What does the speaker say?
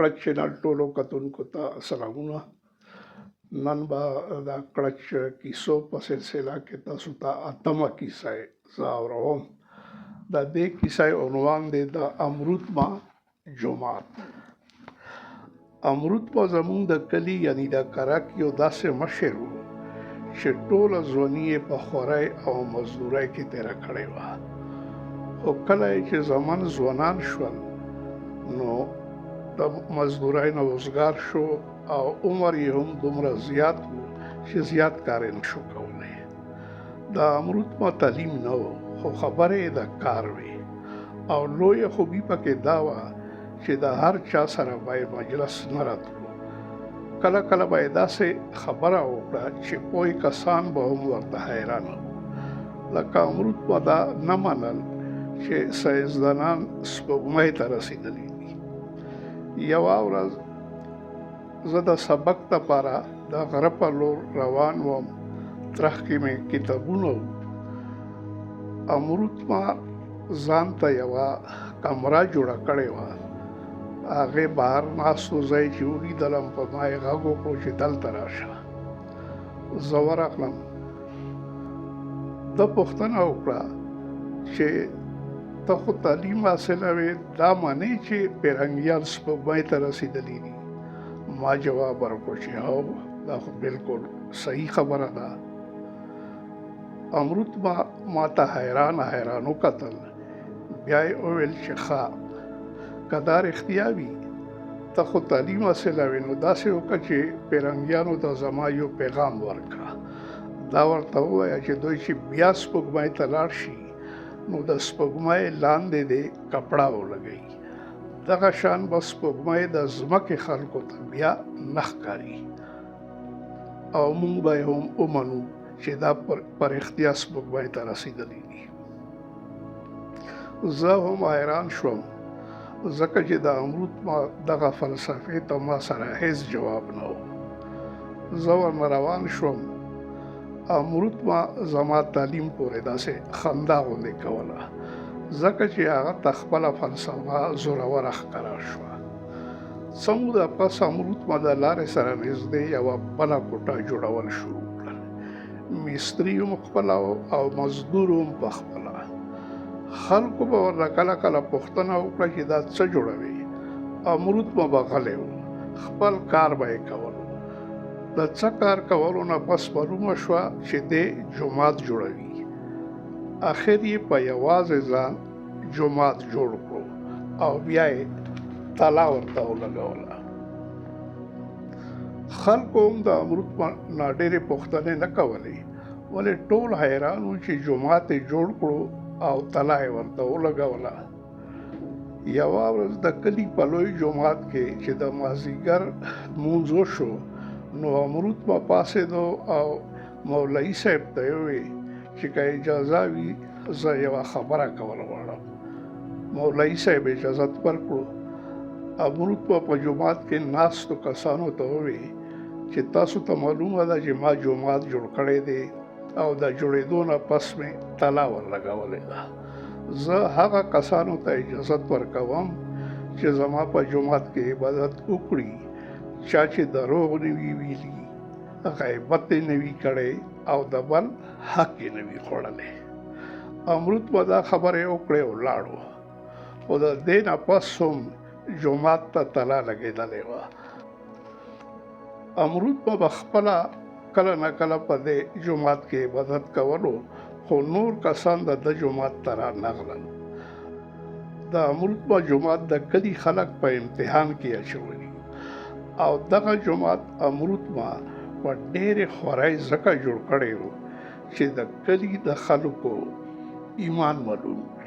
کړک چینل ټولو کتونکو ته سلامونه. نن به د کړک کیسو په سلسله کې تاسو ته اتمه کیسه زه اورم. د دې کیسې عنوان دی د امرودما جومات. امرودما زموږ د کلي یعنی د کرک یو داسې مشر و چې ټوله ځواني یې په خورۍ او مزدورۍ کې تېره کړې وه. خو کله چې زمن ځوانان شول نو د مزدورۍ نه وزګار شو او عمر یې هم دومره زیات و چې زیات کار یې نشو کولی. د امرودما تعلیم نه و خو خبرې یې د کار وې او لویه خوبي پکې دا وه چې د هر چا سره به یې مجلس نه راتلو. کله کله به یې داسې خبره وکړه چې پوه کسان به هم ورته حیران وو. لکه امرودما دا نه منل چې ساینسدانان سپوږمۍ ته رسېدلي دي. یوه ورځ زه د سبق دپاره د غره په لور روان وم. ترخ کې مې کتابونه وو. امرودما ځان ته یوه کمره جوړه کړې وه. هغې بهر ناستو ځای چې ولیدلم په ما یې غږ وکړو چې دلته راشه. زه ورغلم. ده پوښتنه وکړه چې ته خو تعلیم حاصلوې، دا منې چې پیرنګیان سپوږمۍ ته رسېدلي دي؟ ما جواب ورکړو چې هو، دا خو بالکل صحیح خبره ده. امرودما ما ته حیران وکتل. بیا یې وویل چې ښه، که دا رښتیا وي ته خو تعلیم حاصلوې، نو داسې وکړه چې پیرنګیانو ته زما یو پیغام ورکړه. دا ورته ووایه چې دوی چې بیا سپوږمۍ ته لاړ شي نو د سپوږمۍ لاندې دې کپړه ولګوي. دغه شان به سپوږمۍ د ځمکې خلکو ته بیا نه ښکاري او موږ به یې هم ومنو چې دا په رښتیا سپوږمۍ ته رسېدلي دي. زه هم حیران شوم ځکه چې د امرودما دغه فلسفې ته ما سره هیڅ جواب نه و. زه ورنه روان شوم. امرودما زما تعلیم پورې داسې خندا غوندې کوله ځکه چې هغه ته خپله فلسفه زوروره ښکاره شوه. څه موده پس امرودما د لارې سره نږدې یوه بله کوټه جوړول شروع کړل. مستري هم خپله او مزدور هم په خپله. خلکو به ورنه کله کله پوښتنه وکړه چې دا څه جوړوي. امرودما به غلی و، خپل کار به یې کولو. د څه کار کولو نه بس معلومه شوه چې دی جومات جوړوي. اخر یې په یوازې ځان جومات جوړ کړو او بیا یې تالا ورته ولګوله. خلکو هم د امرودما نه ډېرې پوښتنې نه کولې، ولې ټول حیران وو چې جومات یې جوړ کړو او تالا یې ورته ولګوله. یوه ورځ د کلي په لوی جومات کې چې د مازدیګر لمونځ وشو نو امرودما پاڅېدو او مولوي صاحب ته یې وویل چې که اجازه وي زه یوه خبره کول غواړم. مولوي صاحب اجازت ورکړو. امرودما په جومات کې ناستو کسانو ته وویل چې تاسو ته معلومه ده چې ما جومات جوړ کړی دی او د جوړېدو نه پس مې تالا ورلګولې ده. زه هغه کسانو ته اجازت ورکوم چې زما په جومات کې عبادت وکړي، چا چې دروغ نه وي ویلي، غیبت یې نه وي کړی او د بل حق یې نه وي خوړلی. امرودما دا خبرې وکړې او لاړو. خو د دې نه پس هم جومات ته تالا لګېدلې وه. امرودما به خپله کله نه کله په دې جومات کې عبادت کولو، خو نور کسان د ده جومات ته رانغلل. د امرودما جومات د کلي خلک په امتحان کې اچولي او دغه جومات امرودما په ډېرې خورۍ ځکه جوړ کړی و چې د کلي د خلکو ایمان معلوم وي.